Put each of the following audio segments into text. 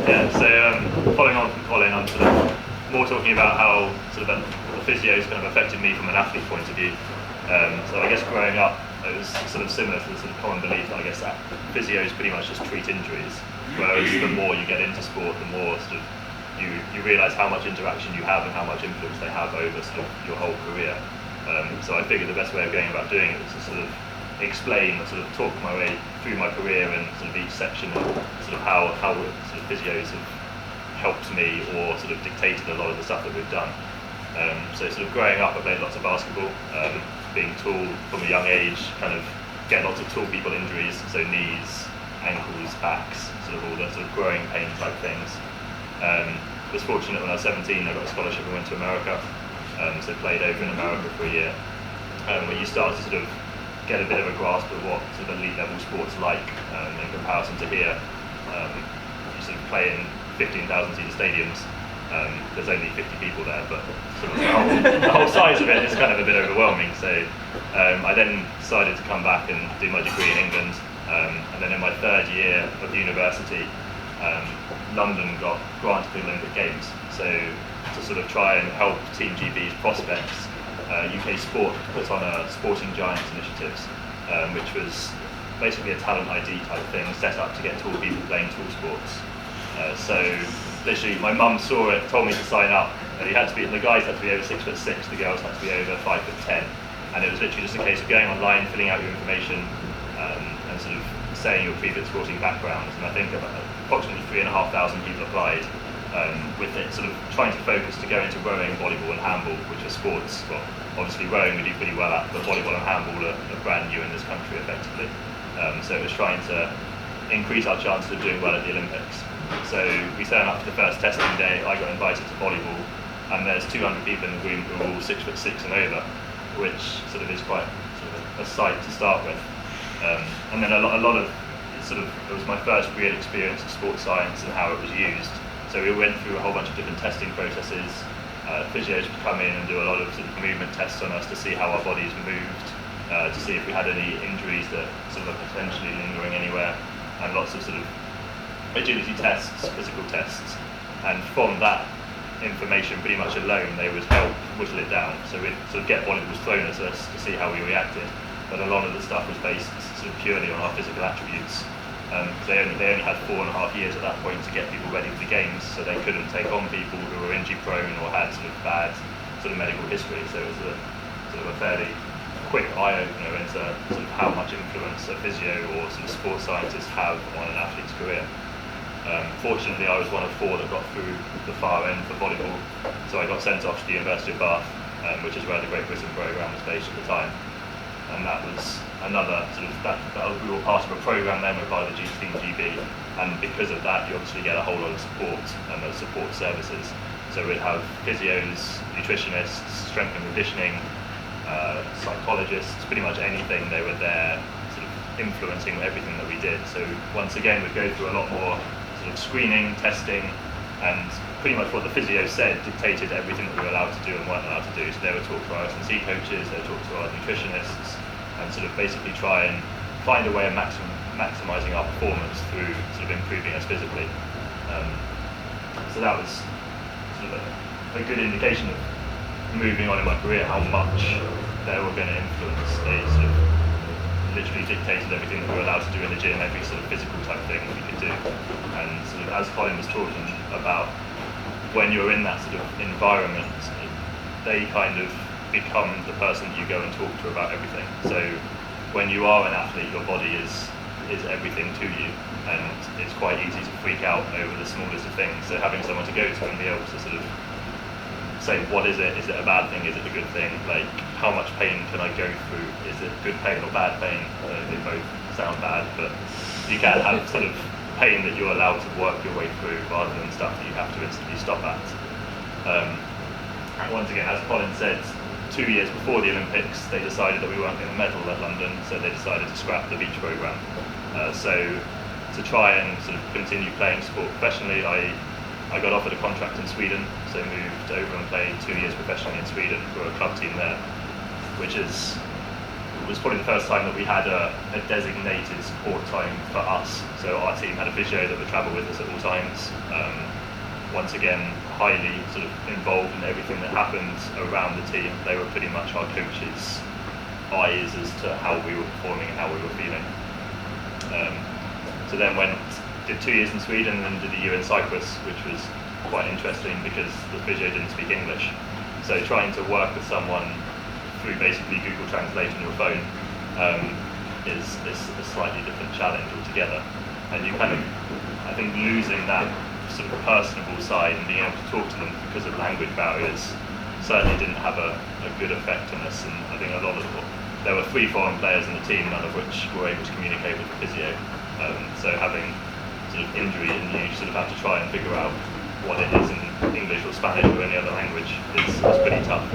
Yeah, so following on from Colin, I'm sort of more talking about how sort of the physio has kind of affected me from an athlete point of view. So I guess growing up, it was sort of similar to the sort of common belief that I guess that physios pretty much just treat injuries, whereas the more you get into sport, the more sort of you realise how much interaction you have and how much influence they have over sort of your whole career. So I figured the best way of going about doing it was to sort of explain, sort of talk my way through my career and sort of each section and sort of how sort of physios have helped me or sort of dictated a lot of the stuff that we've done. So sort of growing up, I played lots of basketball, being tall from a young age, kind of get lots of tall people injuries, so knees, ankles, backs, sort of all the sort of growing pain type things. Was fortunate when I was 17, I got a scholarship and went to America, so played over in America for a year, where you start to sort of get a bit of a grasp of what sort of elite level sports like in comparison to here. You sort of play in 15,000 seater stadiums. There's only 50 people there, but sort of the whole size of it is kind of a bit overwhelming. So I then decided to come back and do my degree in England, and then in my third year of university, London got granted the Olympic Games. So to sort of try and help Team GB's prospects, UK Sport put on a Sporting Giants initiatives, which was basically a talent ID type thing set up to get tall people playing tall sports. So literally, my mum saw it, told me to sign up. And the guys had to be over 6'6", the girls had to be over 5'10", and it was literally just a case of going online, filling out your information, and sort of saying your previous sporting background. And I think approximately 3,500 people applied, with it sort of trying to focus to go into rowing, volleyball, and handball, which are sports. Well, obviously rowing we do pretty well at, but volleyball and handball are brand new in this country, effectively. So it was trying to increase our chances of doing well at the Olympics. So we turned up for the first testing day. I got invited to volleyball, and there's 200 people in the room who are all 6'6" and over, which sort of is quite sort of a sight to start with. And then a lot of it was my first real experience of sports science and how it was used. So we went through a whole bunch of different testing processes. Physios would come in and do a lot of sort of movement tests on us to see how our bodies moved, to see if we had any injuries that sort of are potentially lingering anywhere, and lots of sort of agility tests, physical tests. And from that information pretty much alone, they would help whittle it down. So we'd sort of get volleyballs thrown at us to see how we reacted. But a lot of the stuff was based sort of purely on our physical attributes. They only had 4.5 years at that point to get people ready for the games, so they couldn't take on people who were injury prone or had sort of bad sort of medical history. So it was a sort of a fairly quick eye opener into sort of how much influence a physio or sort of sports scientists have on an athlete's career. Fortunately, I was one of 4 that got through the far end for volleyball, so I got sent off to the University of Bath, which is where the Great Britain programme was based at the time. And that was another sort of, we were part of a programme then, we're part of the Team GB, and because of that you obviously get a whole lot of support and those support services. So we'd have physios, nutritionists, strength and conditioning, psychologists, pretty much anything. They were there sort of influencing everything that we did. So once again we'd go through a lot more sort of screening, testing, and pretty much what the physio said dictated everything that we were allowed to do and weren't allowed to do. So they would talk to our S&C coaches, they would talk to our nutritionists, and sort of basically try and find a way of maximising our performance through sort of improving us physically. So that was sort of a good indication of moving on in my career, how much they were going to influence. They sort of literally dictated everything that we were allowed to do in the gym, every sort of physical type thing that we could do. And sort of as Colin was talking about, when you're in that sort of environment, they kind of become the person that you go and talk to about everything. So when you are an athlete, your body is everything to you, and it's quite easy to freak out over the smallest of things. So having someone to go to and be able to sort of say, what is it? Is it a bad thing? Is it a good thing? Like, how much pain can I go through? Is it good pain or bad pain? They both sound bad, but you can have sort of pain that you're allowed to work your way through rather than stuff that you have to instantly stop at. Once again, as Colin said, 2 years before the Olympics, they decided that we weren't going to medal at London, so they decided to scrap the beach programme. So to try and sort of continue playing sport professionally, I got offered a contract in Sweden, so moved over and played 2 years professionally in Sweden for a club team there, which is was probably the first time that we had a designated support time for us. So our team had a physio that would travel with us at all times. Once again, highly sort of involved in everything that happened around the team. They were pretty much our coaches' eyes as to how we were performing and how we were feeling. So then did 2 years in Sweden and then did a year in Cyprus, which was quite interesting because the physio didn't speak English. So trying to work with someone through basically Google Translate on your phone is a slightly different challenge altogether. And you kind of, I think, losing that sort of personable side and being able to talk to them because of language barriers certainly didn't have a good effect on us. And I think there were 3 foreign players in the team, none of which were able to communicate with the physio. So having sort of injury and you sort of have to try and figure out what it is in English or Spanish or any other language was pretty tough.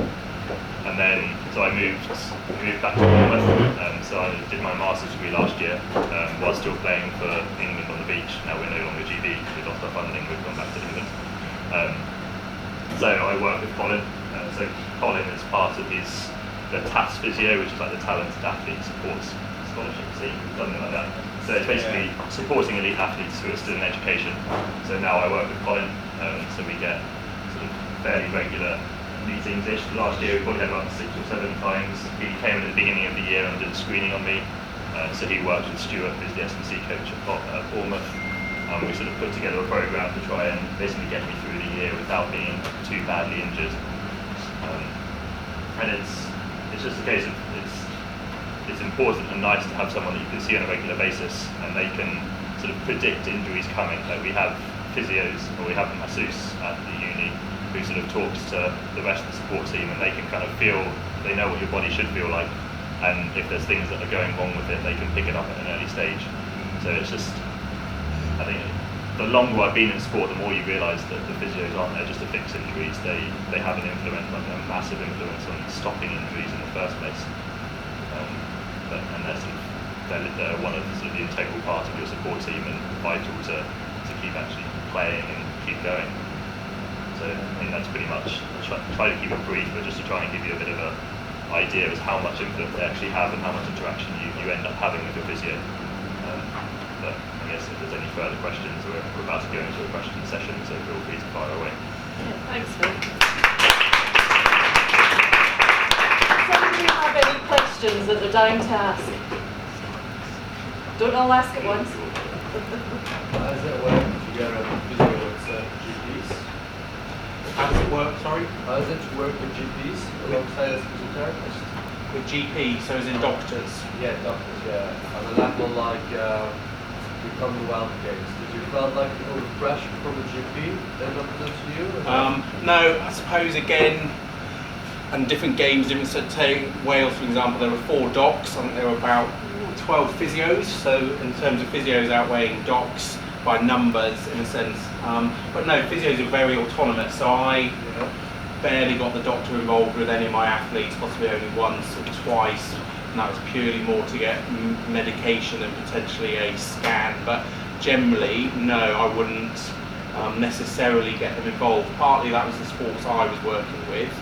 And then, so I moved back to Bournemouth. So I did my master's degree last year while still playing for England on the beach. Now we're no longer GB, we lost our funding, we've gone back to England. So I work with Colin. So Colin is part of the TAS physio, which is like the Talented Athlete Supports Scholarship scheme, something like that. So it's basically supporting elite athletes who are still in education. So now I work with Colin, so we get sort of fairly regular meetings-ish. Last year we probably had about 6 or 7 times. He came in at the beginning of the year and did a screening on me. So he worked with Stuart, who's the S&C coach at Bournemouth. We sort of put together a program to try and basically get me through the year without being too badly injured. And it's just a case of it's important and nice to have someone that you can see on a regular basis and they can sort of predict injuries coming. Like we have physios, or we have a masseuse at the uni who sort of talks to the rest of the support team and they can kind of they know what your body should feel like, and if there's things that are going wrong with it, they can pick it up at an early stage. So it's just, I think the longer I've been in sport, the more you realise that the physios aren't there just to fix injuries. They have an influence, like a massive influence on stopping injuries in the first place. And they're one of the sort of the integral part of your support team and vital to keep actually playing and keep going. So I think that's pretty much, try to keep it brief, but just to try and give you a bit of an idea as how much influence they actually have and how much interaction you end up having with your physio. But I guess if there's any further questions, we're about to go into a question session, so feel free to fire away. Yeah, thanks, Phil. Do you have any questions that they're dying to ask? Don't all ask at once. How does it work to get a physio with GPs? How does it work, sorry? How does it work with GPs alongside as physiotherapists? With GP, so as in doctors? Yeah, doctors, yeah. On a level like the Commonwealth Games. Did you feel like you were fresh from a GP that represents you? No, I suppose again, and different games, so take Wales for example, there were 4 docs, I think there were about 12 physios, so in terms of physios outweighing docs by numbers in a sense. But no, physios are very autonomous, so I barely got the doctor involved with any of my athletes, possibly only once or twice, and that was purely more to get medication and potentially a scan. But generally, no, I wouldn't necessarily get them involved. Partly that was the sports I was working with.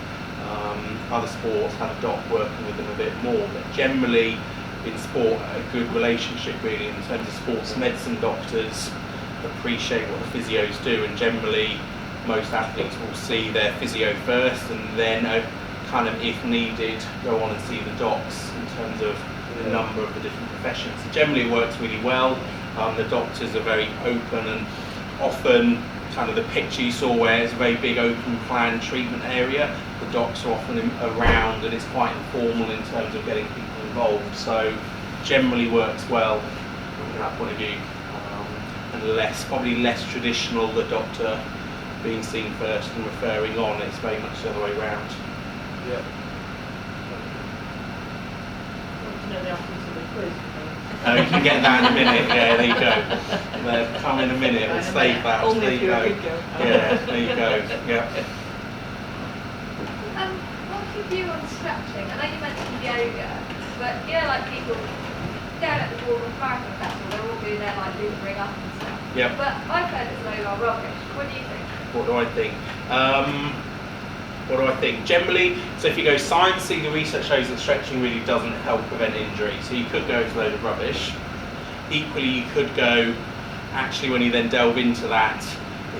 Other sports had a doc working with them a bit more, but generally in sport a good relationship really in terms of sports medicine. Doctors appreciate what the physios do, and generally most athletes will see their physio first and then kind of, if needed, go on and see the docs in terms of the number of the different professions. So generally it works really well. The doctors are very open, and often kind of the picture you saw where it's a very big open plan treatment area, the docs are often around and it's quite informal in terms of getting people involved. So generally works well from that point of view, and probably less traditional, the doctor being seen first and referring on. It's very much the other way around. Yeah. You know the answer to the quiz. You can get that in a minute. Yeah, there you go. They'll come in a minute. We'll save that. Only There if you you're go. a good girl. Yeah, there you go. Yeah. What's your view on stretching? I know you mentioned yoga, but you know, like people down at the Bournemouth Marathon Festival, they're all doing their like loopering up and stuff. Yeah. But I've heard it's low rubbish. What do you think? What do I think? What do I think? Generally, so if you go sciencey, the research shows that stretching really doesn't help prevent injury. So you could go into a load of rubbish. Equally, you could go, actually when you then delve into that,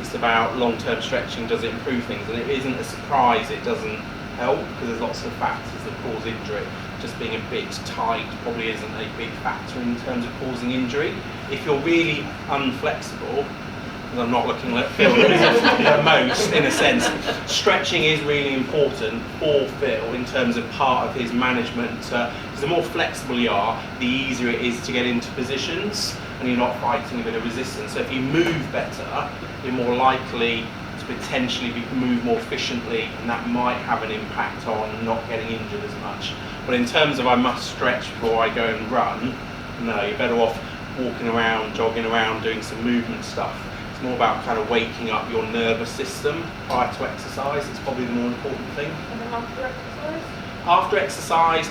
it's about long-term stretching, does it improve things? And it isn't a surprise it doesn't help, because there's lots of factors that cause injury. Just being a bit tight probably isn't a big factor in terms of causing injury. If you're really unflexible, and I'm not looking at Phil the most in a sense, stretching is really important for Phil in terms of part of his management, because the more flexible you are, the easier it is to get into positions and you're not fighting a bit of resistance. So if you move better, you're more likely to potentially move more efficiently, and that might have an impact on not getting injured as much. But in terms of I must stretch before I go and run, no, you're better off walking around, jogging around, doing some movement stuff. It's more about kind of waking up your nervous system prior to exercise. It's probably the more important thing. And then after exercise? After exercise,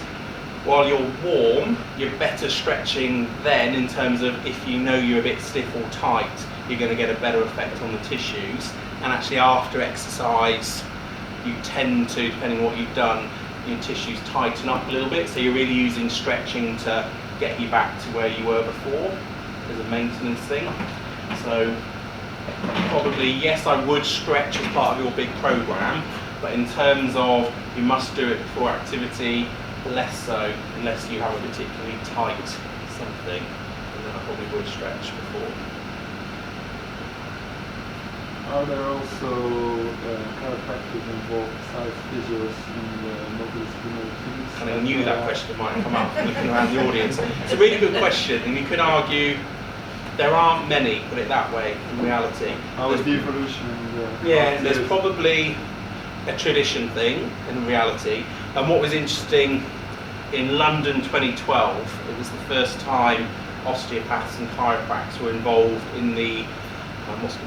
while you're warm, you're better stretching then, in terms of if you know you're a bit stiff or tight, you're going to get a better effect on the tissues. And actually after exercise, you tend to, depending on what you've done, your tissues tighten up a little bit. So you're really using stretching to get you back to where you were before as a maintenance thing. So probably, yes, I would stretch as part of your big program, but in terms of you must do it before activity, less so, unless you have a particularly tight something, and then I probably would stretch before. Are there also chiropractors involved besides physios in the multidisciplinary teams? And I knew that question might come up looking around the audience. It's a really good question, and you could argue there aren't many, put it that way, in reality. How is the evolution? Yeah, there's probably a tradition thing in reality. And what was interesting, in London 2012, it was the first time osteopaths and chiropractors were involved in the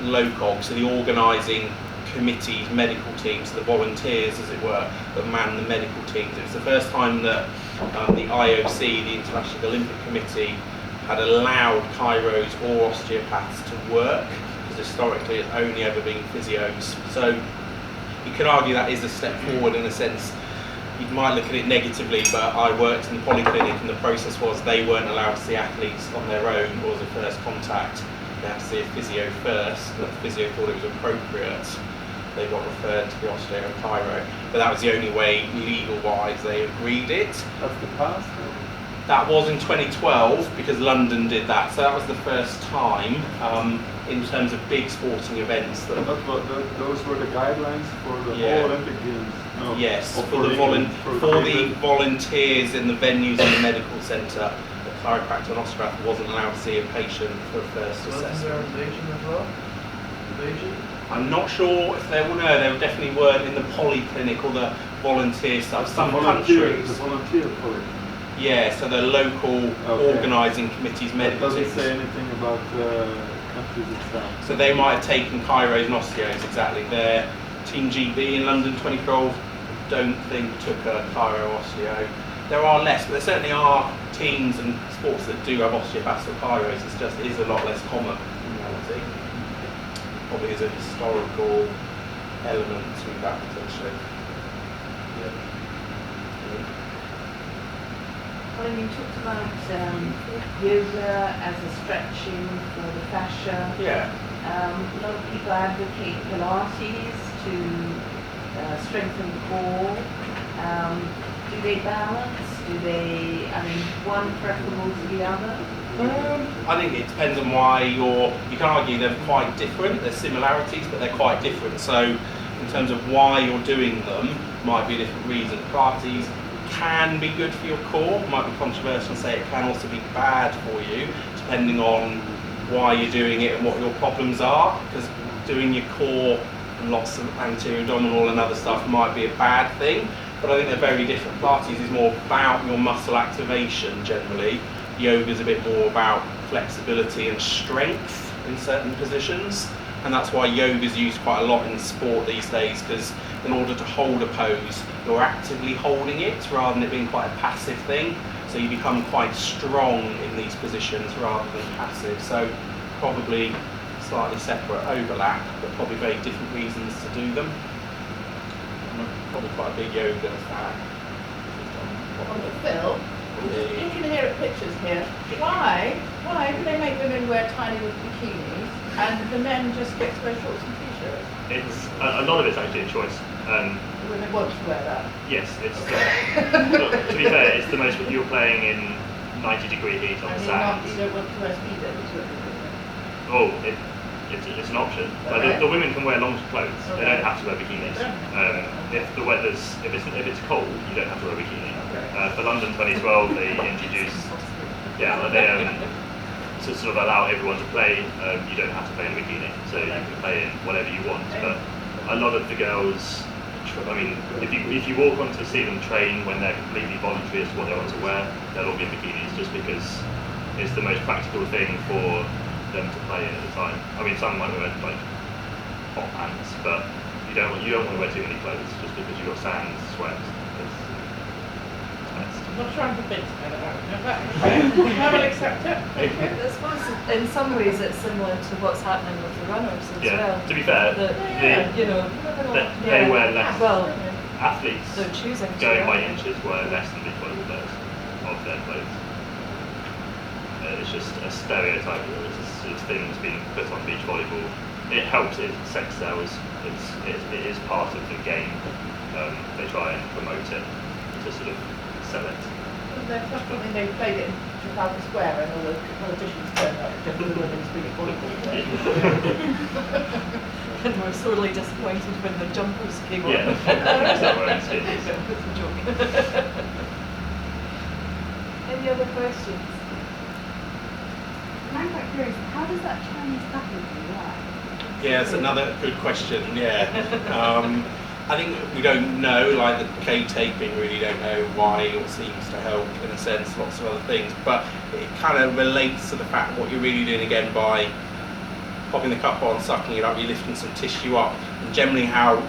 LOCOG, so the organising committees, medical teams, the volunteers as it were, that man the medical teams. It was the first time that the IOC, the International Olympic Committee, had allowed chiros or osteopaths to work, because historically it's only ever been physios. So you could argue that is a step forward in a sense. You might look at it negatively, but I worked in the polyclinic and the process was they weren't allowed to see athletes on their own or as a first contact. They had to see a physio first, and the physio thought it was appropriate. They got referred to the osteo and chiro, but that was the only way legal-wise they agreed it. That's the past? That was in 2012 because London did that, so that was the first time in terms of big sporting events. That Those were the guidelines for the Yeah. whole Olympic Games? No. Yes, Or for the volunteers in the venues in the medical centre, the chiropractor and osteopath wasn't allowed to see a patient for a first Wasn't there assessment. in Beijing as well? Beijing? I'm not sure if there were, no, there definitely weren't in the polyclinic or the volunteer stuff. Some The countries, volunteer poly. yeah, so the local Okay. organising committees, That medical doesn't teams. say anything about countries itself. So they might have taken chiros and osteos, exactly. Their Team GB in London 2012, don't think took a chiro osteo. There are less, but there certainly are teams and sports that do have osteopaths or chiros. It's just, it is a lot less common in reality. Probably is a historical element to that potentially. Colin, you talked about yoga as a stretching for the fascia. Yeah. A lot of people advocate Pilates to strengthen the core. Do they balance? Do they, I mean, one preferable to the other? I think it depends on why you can argue they're quite different. There's similarities, but they're quite different. So in terms of why you're doing them, might be a different reason. Pilates can be good for your core, might be controversial to say it can also be bad for you, depending on why you're doing it and what your problems are, because doing your core and lots of anterior abdominal and other stuff might be a bad thing, but I think they're very different. Pilates is more about your muscle activation generally. Yoga is a bit more about flexibility and strength in certain positions, and that's why yoga is used quite a lot in sport these days, because in order to hold a pose, you're actively holding it rather than it being quite a passive thing. So you become quite strong in these positions rather than passive. So probably slightly separate overlap, but probably very different reasons to do them. I'm probably quite a big yoga fan. Phil, looking here at pictures here, why do they make women wear tiny little bikinis and the men just get to wear shorts and t-shirts? It's a lot of it's actually a choice. Women want to wear that. Yes, it's look, to be fair, it's the most you're playing in 90-degree heat on the sand. You don't want to wear speedos. Oh, it's an option. Okay. The women can wear long clothes. They Okay. don't have to wear bikinis. If it's cold, you don't have to wear a bikini. Okay. For London 2012, they introduced to sort of allow everyone to play. You don't have to play in a bikini, so you can play in whatever you want. But a lot of the girls, I mean, if you walk on to see them train when they're completely voluntary as to what they want to wear, they'll all be in bikinis just because it's the most practical thing for them to play in at the time. I mean, some might wear like hot pants, but you don't want to wear too many clothes just because you've got sand, sweat. It's best. I'm not sure I'm convinced by that. I will accept it. Thank you. I suppose in some ways it's similar to what's happening with the runners as well. To be fair, That, you know, they wear less. well, Athletes they're choosing to going by wear it. inches wear less than the equivalent of their clothes. It's just a stereotype. It's a sort of thing that's been put on beach volleyball. It helps it sex sells. It is part of the game. They try and promote it to sort of sell it. There's something they played it in Trafalgar Square and all the politicians turned up just for the women's beach volleyball. And we're sorely disappointed when the jumpers came on. Yeah, that's not wearing skins. It's a joke. Any other questions? I'm quite curious, how does that Chinese couple work? Yeah, it's another good question. Yeah, I think we don't know. Like the K taping, really don't know why it seems to help in a sense. Lots of other things, but it kind of relates to the fact what you're really doing again by popping the cup on, sucking it up. You're lifting some tissue up, and generally how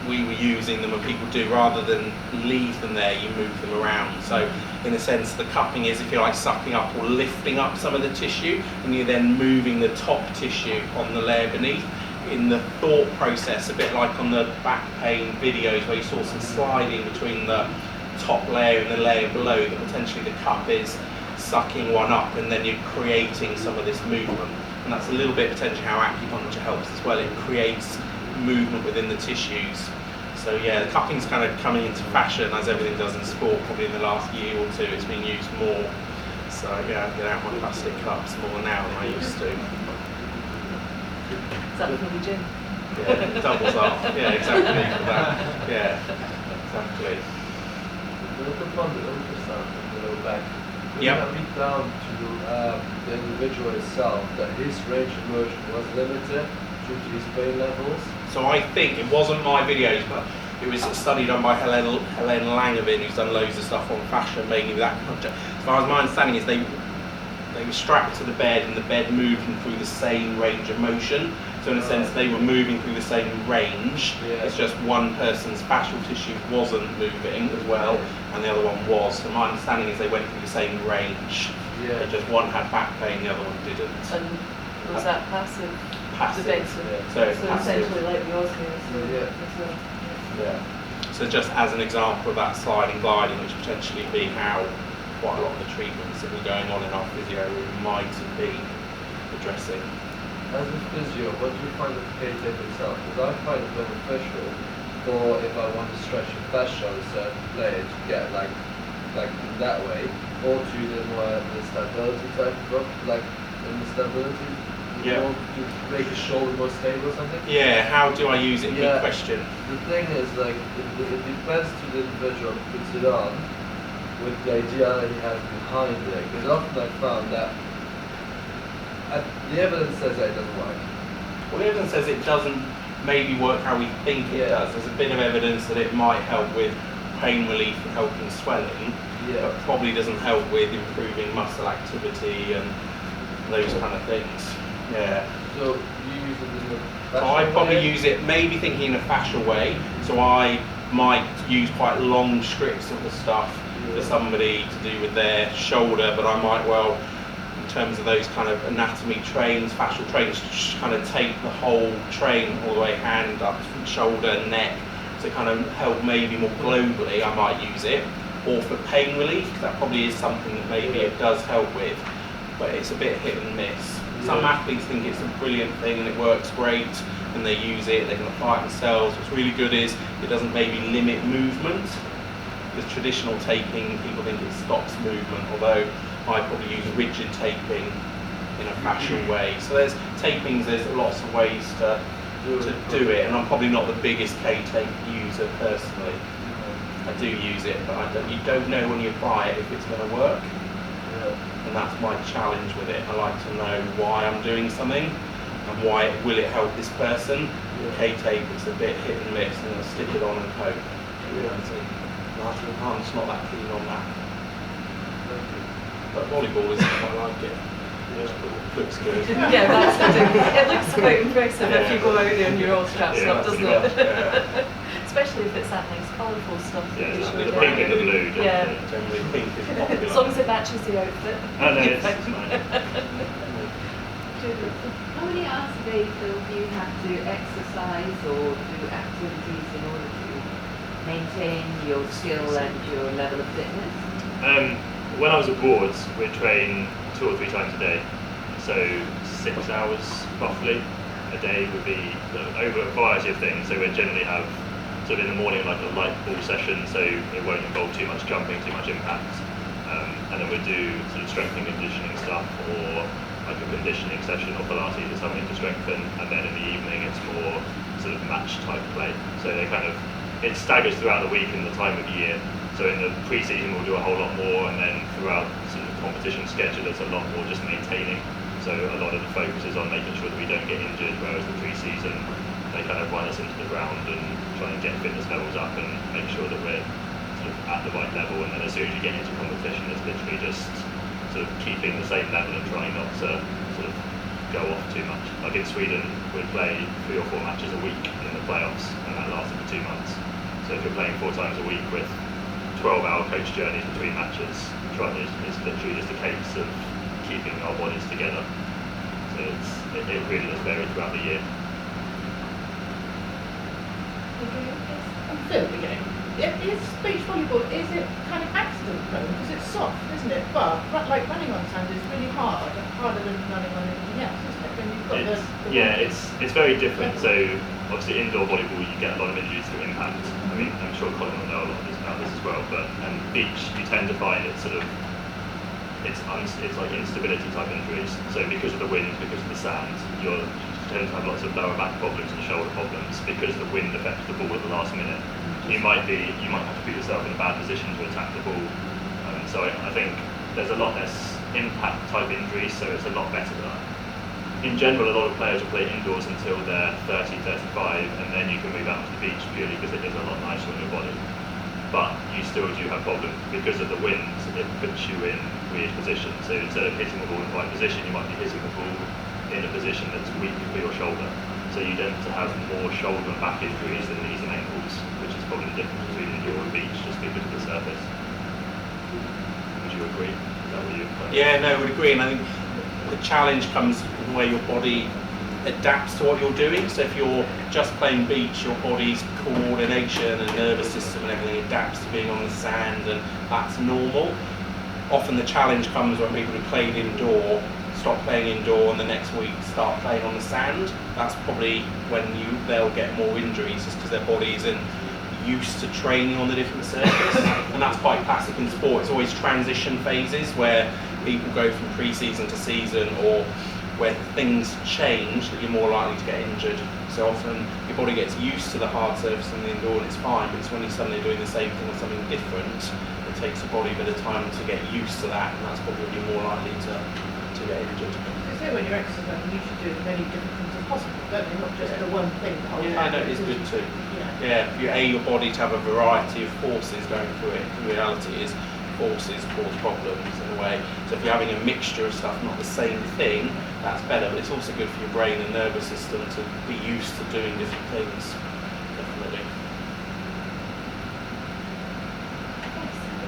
we were using them and people do, rather than leave them there, you move them around. So in a sense the cupping is, if you like, sucking up or lifting up some of the tissue, and you're then moving the top tissue on the layer beneath. In the thought process, a bit like on the back pain videos where you saw some sliding between the top layer and the layer below, that potentially the cup is sucking one up and then you're creating some of this movement. And that's a little bit potentially how acupuncture helps as well. It creates movement within the tissues. So yeah, the cupping's kind of coming into fashion, as everything does in sport. Probably in the last year or two it's been used more. So yeah, I get out my plastic cups more now than I used to. Is that for the gym? Yeah, it doubles up. Yeah, exactly for that. Yeah, exactly. Look upon the ultrasound on the low back. Yep. Can read down to the individual itself that his range of motion was limited due to his pain levels? So I think, it wasn't my videos, but it was a study done by Helene Langevin, who's done loads of stuff on fascia, mainly with acupuncture. As far as my understanding is, they were strapped to the bed and the bed moved them through the same range of motion. So in a sense they were moving through the same range. Yeah. It's just one person's fascial tissue wasn't moving as well and the other one was. So my understanding is they went through the same range. Yeah. But just one had back pain, the other one didn't. And was that passive? Passive. Defensive? Yeah. So So passive. essentially like the osmosis. Yeah. Yeah. So just as an example of that sliding gliding, which potentially be how quite a lot of the treatments that were going on in our physio room might have been addressing. As a physio, what do you find of the K-tip itself? Because I find it beneficial for if I want to stretch the fascia on a certain player to get like in that way, or to the more the stability type of like in the stability. Yeah. Or to make the shoulder more stable or something. Yeah, how do I use it? Yeah. Good question. The thing is, like, it depends to the individual who puts it on with the idea that he has behind it. Because often I found that the evidence says that it doesn't work. Well, the evidence says it doesn't maybe work how we think it does. There's a bit of evidence that it might help with pain relief and helping swelling, but probably doesn't help with improving muscle activity and those kind of things. Yeah. So you use it in the So I probably use it maybe thinking in a fascial way. So I might use quite long strips of the stuff for somebody to do with their shoulder, but I might well, in terms of those kind of anatomy trains, fascial trains, just kind of take the whole train all the way, hand up, shoulder, neck, to kind of help maybe more globally, I might use it, or for pain relief, because that probably is something that maybe it does help with, but it's a bit hit and miss. Some athletes think it's a brilliant thing and it works great, and they use it, they can apply it themselves. What's really good is it doesn't maybe limit movement. With traditional taping, people think it stops movement, although I probably use rigid taping in a fascial way. So there's tapings, there's lots of ways to do it, and I'm probably not the biggest K-tape user personally. I do use it, but you don't know when you apply it if it's going to work. And that's my challenge with it. I like to know why I'm doing something and why will it help this person. K-tape, it's a bit hit and miss, and I'll stick it on and hope. I'm just not that keen on that. But volleyball is quite like it. Looks good. Yeah, that's the thing. It looks quite impressive if you go out there and you're all strapped up, doesn't it? Yeah. Especially if it's that nice colourful stuff that you The showed pink and the earlier. blue. Yeah. Generally pink is popular. As long as it matches the outfit. No, it's fine. How many hours a day do you have to exercise or do activities in order to maintain your skill and your level of fitness? When I was abroad, we'd train 2 or 3 times a day. So 6 hours roughly a day would be over a variety of things. So we'd generally have sort of in the morning like a light ball session, so it won't involve too much jumping, too much impact. And then we'd do sort of strength and conditioning stuff, or like a conditioning session or Pilates or something to strengthen. And then in the evening it's more sort of match type play. So they kind of, it staggers throughout the week and the time of year. So in the pre-season we'll do a whole lot more, and then throughout sort of competition schedule it's a lot more just maintaining. So a lot of the focus is on making sure that we don't get injured, whereas the pre-season they kind of run us into the ground and try and get fitness levels up and make sure that we're sort of at the right level. And then as soon as you get into competition, it's literally just sort of keeping the same level and trying not to sort of go off too much. Like in Sweden, we'd play 3 or 4 matches a week in the playoffs, and that lasted for 2 months. So if you're playing 4 times a week with 12-hour coach journeys between matches, it's literally just a case of keeping our bodies together. So it really does vary throughout the year. I'm still beginning. Is beach volleyball, is it kind of accident prone? Because it's soft, isn't it? But like running on sand is really hard, harder than running on anything else, isn't it? When you've got it's very different. So obviously indoor volleyball you get a lot of injuries through impact. I mean, I'm sure Colin will know a lot about this as well. But beach you tend to find it's sort of it's like instability type injuries. So because of the wind, because of the sand, you tend to have lots of lower back problems and shoulder problems because the wind affects the ball at the last minute. You might have to put yourself in a bad position to attack the ball. So I think there's a lot less impact type injuries, so it's a lot better than that. In general, a lot of players will play indoors until they're 30, 35, and then you can move out to the beach purely because it is a lot nicer on your body. But you still do have problems because of the wind. It puts you in weird positions. So instead of hitting the ball in the right position, you might be hitting the ball in a position that's weak for your shoulder. So you tend to have more shoulder and back injuries than knees and ankles, which is probably the difference between indoor and beach, just because of the surface. Would you agree? Is that what you? Yeah, no, I would agree. And I think the challenge comes from where your body adapts to what you're doing. So if you're just playing beach, your body's coordination and nervous system and everything adapts to being on the sand, and that's normal. Often the challenge comes when people who played indoor stop playing indoor and the next week start playing on the sand. That's probably when they'll get more injuries, just because their body isn't used to training on the different surface. And that's quite classic in sport. It's always transition phases where people go from pre-season to season, or where things change that you're more likely to get injured. So often your body gets used to the hard surface in the indoor and it's fine, but it's when you're suddenly doing the same thing or something different, it takes the body a bit of time to get used to that, and that's probably when you're more likely to get injured. They say when you're exercising, you should do as many different things as possible, don't they? Not just the one thing the whole time. I know, it's good too. Yeah. Yeah, your body to have a variety of forces going through it. The reality is forces cause problems in a way. So if you're having a mixture of stuff, not the same thing, that's better. But it's also good for your brain and nervous system to be used to doing different things. Definitely.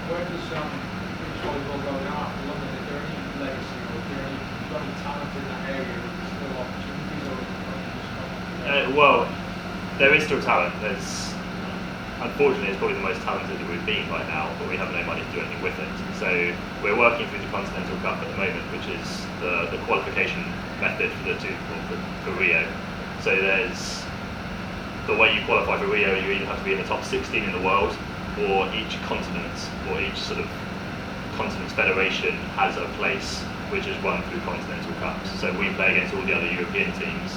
Where does beach volleyball go now after London? Is there any legacy, or is there any young talent in that area with still opportunities, or well, there is still talent. There's unfortunately, it's probably the most talented that we've been right now, but we have no money to do anything with it. So we're working through the Continental Cup at the moment, which is the qualification method for the for Rio. So there's the way you qualify for Rio, you either have to be in the top 16 in the world, or each continent, or each sort of continent's federation has a place which is run through Continental Cups. So we play against all the other European teams,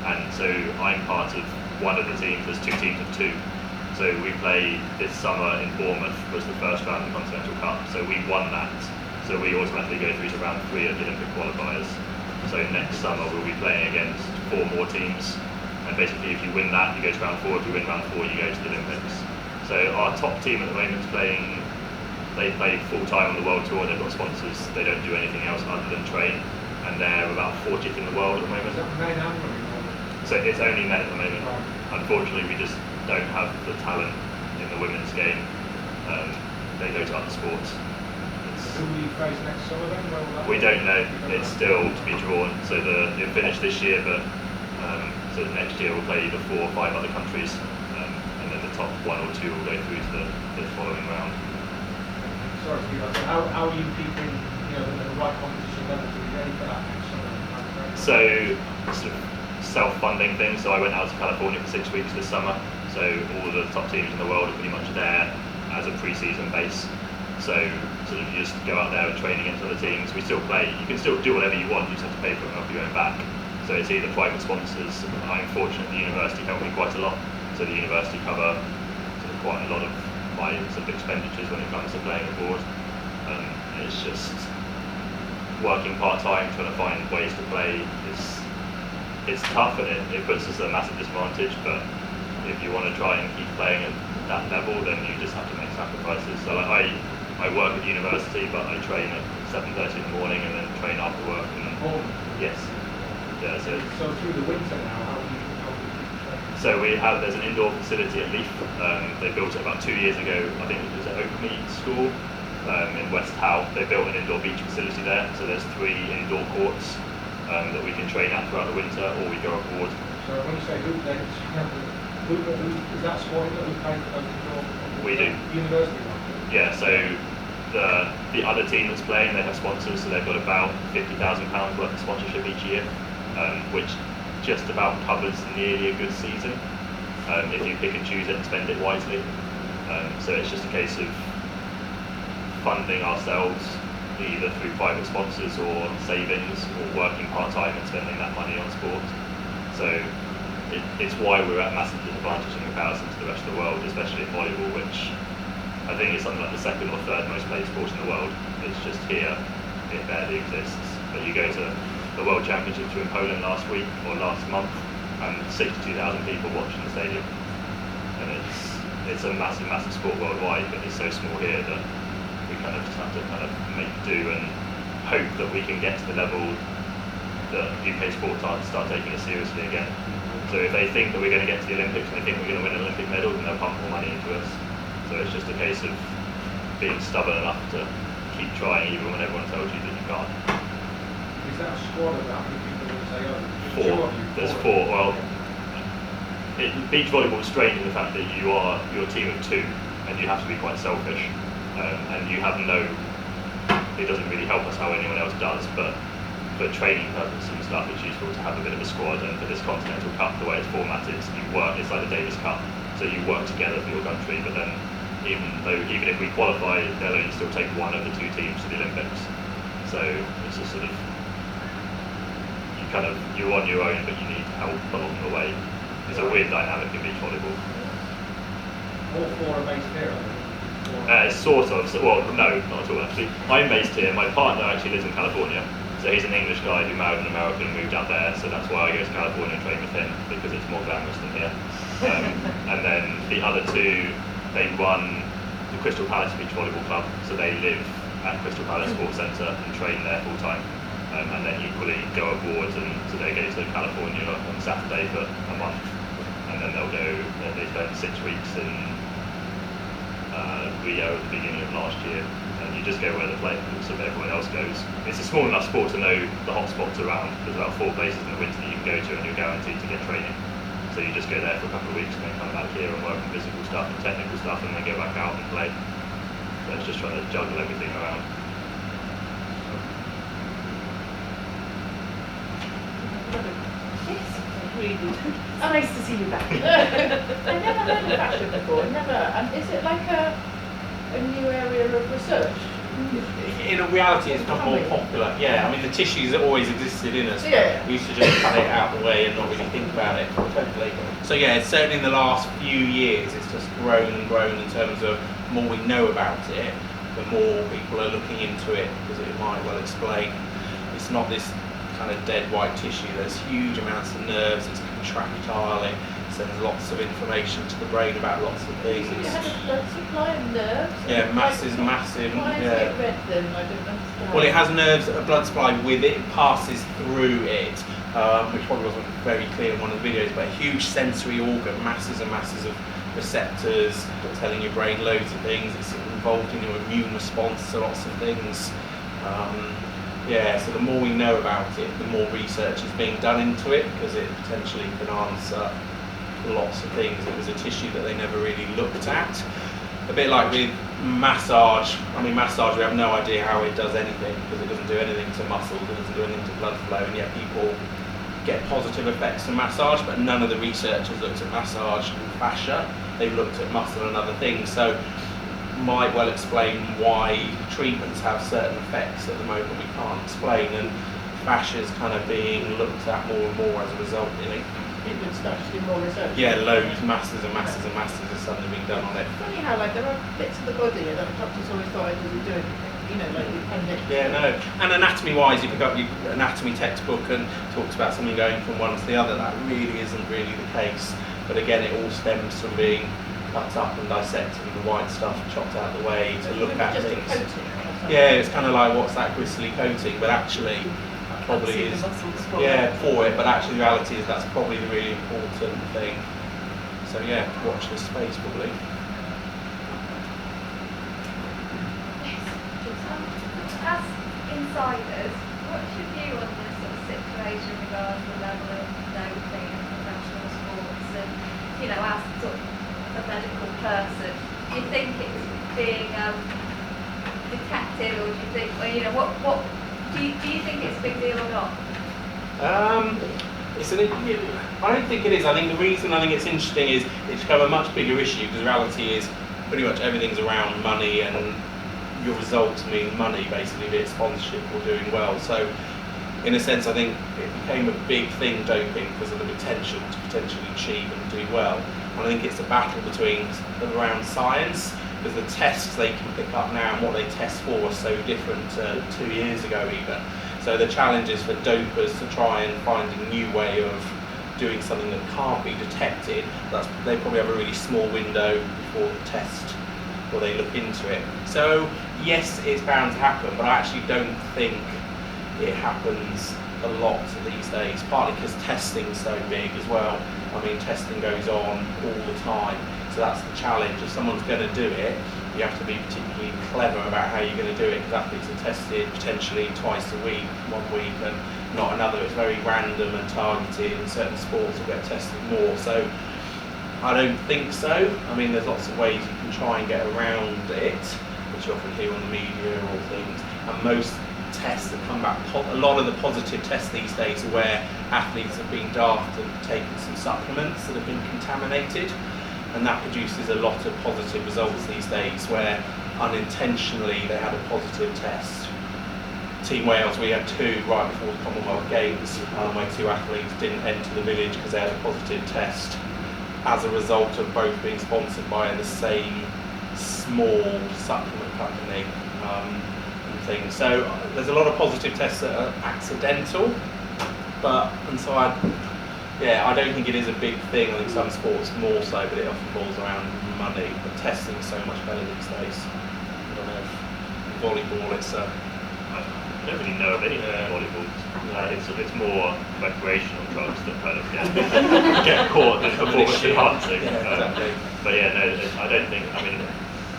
and so I'm part of one of the teams. There's 2 teams of 2. So we played this summer in Bournemouth, was the first round of the Continental Cup. So we won that. So we automatically go through to round 3 of the Olympic qualifiers. So next summer we'll be playing against 4 more teams. And basically if you win that, you go to round 4. If you win round 4, you go to the Olympics. So our top team at the moment is playing, they play full time on the World Tour. They've got sponsors. They don't do anything else other than train. And they're about 40th in the world at the moment. Is that men and women? So it's only men at the moment. Unfortunately, we just don't have the talent in the women's game. They go to other sports. Who will you face next summer then? Where will that We be? don't know. It's still to be drawn. So it'll finish this year, but so next year we'll play either 4 or 5 other countries, and then the top 1 or 2 will go through to the following round. Sorry to be like that. How are you keeping, the right competition level to be ready for that next summer? So sort of self-funding thing. So I went out to California for 6 weeks this summer. So all the top teams in the world are pretty much there as a pre-season base. So sort of you just go out there and train against other teams. We still play. You can still do whatever you want. You just have to pay for it after you're going back. So it's either private sponsors. I'm fortunate the university helped me quite a lot. So the university cover sort of quite a lot of my sort of expenditures when it comes to playing abroad. It's just working part-time, trying to find ways to play. It's tough and it puts us at a massive disadvantage, but if you want to try and keep playing at that level, then you just have to make sacrifices. So like I work at university, but I train at 7:30 in the morning and then train after work. And yes. Yeah, so through the winter now, how do you keep training? So there's an indoor facility at Leith. They built it about 2 years ago. I think it was at Oakmead School in West Howe. They built an indoor beach facility there. So there's 3 indoor courts that we can train at throughout the winter, or we go abroad. So when you say hoop, then who is that sporting that we play for indoor? We do. University one? Yeah, so the other team that's playing, they have sponsors, so they've got about £50,000 worth of sponsorship each year, which just about covers nearly a good season if you pick and choose it and spend it wisely. So it's just a case of funding ourselves either through private sponsors or savings, or working part-time and spending that money on sport. So it's why we're at massive disadvantage in comparison to the rest of the world, especially in volleyball, which I think is something like the 2nd or 3rd most played sport in the world. It's just here, it barely exists. But you go to the World Championships were in Poland last week or last month, and 62,000 people watching the stadium. And it's a massive, massive sport worldwide, but it's so small here that we kind of just have to kind of make do and hope that we can get to the level that UK sport start taking it seriously again. So if they think that we're going to get to the Olympics and they think we're going to win an Olympic medal, then they'll pump more money into us. So it's just a case of being stubborn enough to keep trying even when everyone tells you that you can't. Is that a squad of how many people would say, oh, 4. There's 4. Well, beach volleyball is strange in the fact that you're a team of 2 and you have to be quite selfish. And you have it doesn't really help us how anyone else does, but for training purposes and stuff, it's useful to have a bit of a squad. And for this Continental Cup, the way it's formatted, it's like the Davis Cup, so you work together for your country. But then, even if we qualify, they'll only still take 1 of the 2 teams to the Olympics. So it's just sort of you're on your own, but you need help along the way. It's a weird dynamic in beach volleyball. All 4 are based here, are they? Sort of. Well, no, not at all actually. I'm based here. My partner actually lives in California. So he's an English guy who married an American and moved out there. So that's why I go to California and train with him, because it's more glamorous than here. And then the other 2, they run the Crystal Palace Beach Volleyball Club. So they live at Crystal Palace Sports Centre and train there full time. And then equally go abroad, and so they go to California on Saturday for a month. And then they spend 6 weeks in Rio at the beginning of last year, and you just go where the play, so everyone else goes. It's a small enough sport to know the hot spots around. There's about 4 places in the winter that you can go to, and you're guaranteed to get training. So you just go there for a couple of weeks and then come back here and work on physical stuff and technical stuff and then go back out and play. So it's just trying to juggle everything around. Yes, really good. Nice to see you back. I never heard of fascia before, never. And is it like a new area of research? In reality, it's become more popular. Yeah, I mean the tissues that always existed in us. Yeah. We used to just cut it out of the way and not really think about it totally. So yeah, certainly in the last few years, it's just grown and grown in terms of the more we know about it, the more people are looking into it, because it might well explain. It's not this kind of dead white tissue. There's huge amounts of nerves. It's contractile. It sends lots of information to the brain about lots of things. So you had a blood supply and nerves? Yeah, massive. Why is Yeah. it red then? I don't understand. Well, it has nerves, a blood supply with it, it passes through it, which probably wasn't very clear in one of the videos, but a huge sensory organ, masses and masses of receptors telling your brain loads of things. It's involved in your immune response to lots of things. Yeah, so the more we know about it, the more research is being done into it, because it potentially can answer lots of things. It was a tissue that they never really looked at. A bit like with massage. I mean, massage, we have no idea how it does anything, because it doesn't do anything to muscles, it doesn't do anything to blood flow, and yet people get positive effects from massage, but none of the research has looked at massage and fascia. They've looked at muscle and other things, so might well explain why treatments have certain effects at the moment we can't explain, and fascia is kind of being looked at more and more as a result, really. People start to do more research. Yeah, loads, masses and masses and masses of suddenly being done on it. It's funny how like there are bits of the body that doctors always thought it doesn't do anything. You know, like the appendix. Yeah, no. And anatomy-wise, you pick up your anatomy textbook and talks about something going from one to the other. That really isn't really the case. But again, it all stems from being cut up and dissected and the white stuff chopped out of the way to look at Just a things. coating or something. Yeah, it's kind of like, what's that gristly coating? But actually, that probably is. Yeah, for it. But actually, the reality is that's probably the really important thing. So yeah, watch this space probably. As insiders, what's your view on this sort of situation regarding the level of doping in professional sports? And, you know, as sort of a medical person, do you think it's being detected, or do you think, well, you know, what do you think it's a big deal or not? I don't think it is. I think the reason I think it's interesting is it's become a much bigger issue, because the reality is pretty much everything's around money, and your results mean money, basically, be it sponsorship or doing well. So in a sense, I think it became a big thing, doping, because of the potential to potentially achieve and do well. And I think it's a battle around science, because the tests they can pick up now and what they test for are so different to 2 years ago even. So the challenge is for dopers to try and find a new way of doing something that can't be detected. They probably have a really small window before the test, or they look into it. So yes, it's bound to happen, but I actually don't think it happens a lot these days, partly because testing's so big as well. I mean, testing goes on all the time, so that's the challenge. If someone's going to do it, you have to be particularly clever about how you're going to do it, because athletes are tested potentially twice a week, 1 week and not another. It's very random and targeted, and certain sports will get tested more. So I don't think so. I mean, there's lots of ways you can try and get around it, which you often hear on the media or things. And most tests that come back, a lot of the positive tests these days are where athletes have been daft and taken some supplements that have been contaminated. And that produces a lot of positive results these days, where unintentionally they had a positive test. Team Wales, we had 2 right before the Commonwealth Games, where 2 athletes didn't enter the village because they had a positive test, as a result of both being sponsored by the same small supplement company and things. So there's a lot of positive tests that are accidental, I don't think it is a big thing. I think some sports more so, but it often falls around money. But testing is so much better these days. I don't know. Volleyball, it's I don't really know of anything in volleyball. It's more recreational drugs that kind of get caught as performance enhancing. Yeah, exactly. But yeah, no, I don't think. I mean,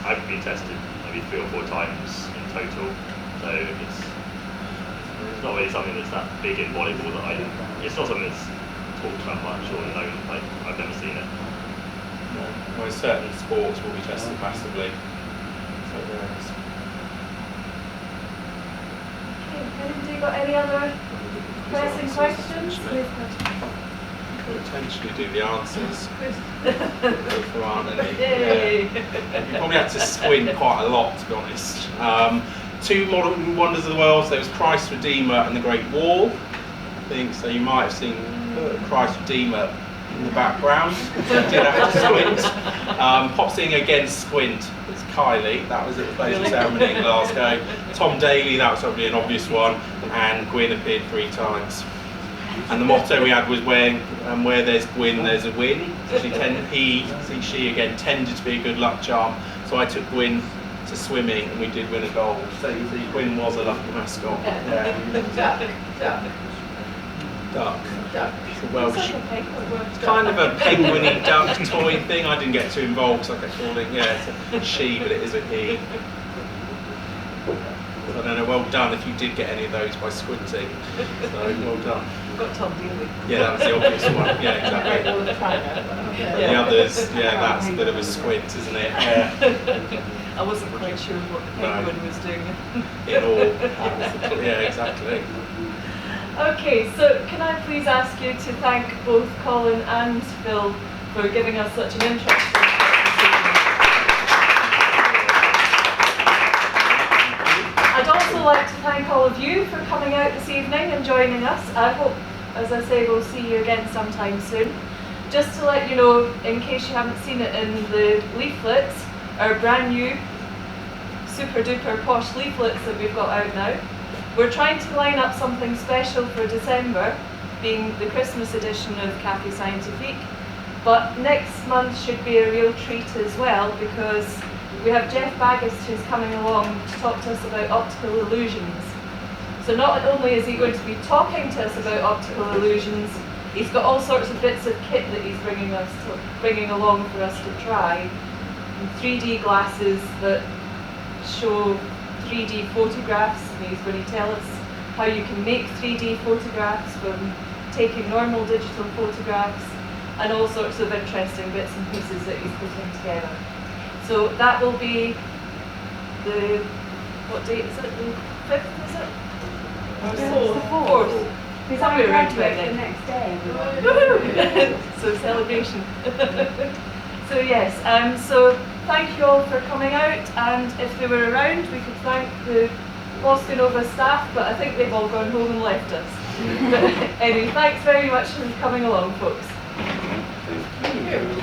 I've been tested maybe 3 or 4 times in total, so it's not really something that's that big in volleyball. It's not something that's talked about much or known. Like I've never seen it. Well, certain sports will be tested massively. So Have you got any other pressing questions? potentially do the answers. If there aren't any. Yay! You probably have to squint quite a lot, to be honest. Two modern wonders of the world, so there was Christ Redeemer and the Great Wall. I think so. You might have seen Christ Redeemer in the background. So I did have to squint. Popsing against squint. It's Kylie. That was at the closing ceremony in Glasgow. Tom Daly. That was probably an obvious one. And Gwyn appeared 3 times. And the motto we had was where there's Gwyn, there's a win. So she again tended to be a good luck charm. So I took Gwyn to swimming and we did win a gold. So you see, Gwyn was a lucky mascot. Yeah. Duck. It's a Welsh. Kind of a penguin-y duck toy thing. I didn't get too involved because I kept calling, it's a she, but it is a he. I don't know, well done if you did get any of those by squinting. So, well done. Got Tom Daly. Yeah, that was the obvious one. Yeah, exactly. The others, that's a bit of a squint, isn't it? Yeah. I wasn't quite sure what the penguin was doing. In all. Yeah, exactly. Okay, so can I please ask you to thank both Colin and Phil for giving us such an interesting I'd also like to thank all of you for coming out this evening and joining us. I hope, as I say, we'll see you again sometime soon. Just to let you know, in case you haven't seen it in the leaflets, our brand new super duper posh leaflets that we've got out now, we're trying to line up something special for December, being the Christmas edition of Café Scientifique. But next month should be a real treat as well, because we have Jeff Baggist who's coming along to talk to us about optical illusions. So not only is he going to be talking to us about optical illusions, he's got all sorts of bits of kit that he's bringing along for us to try. And 3D glasses that show 3D photographs, and he's going to tell us how you can make 3D photographs from taking normal digital photographs, and all sorts of interesting bits and pieces that he's putting together. So that will be the, what date is it? The 5th, is it? Or the 4th. Because Somewhere I around graduate the 20. next day. Woohoo! So celebration. So yes, so thank you all for coming out, and if they were around we could thank the Glasgow Nova staff, but I think they've all gone home and left us. But anyway, thanks very much for coming along, folks. Thank you.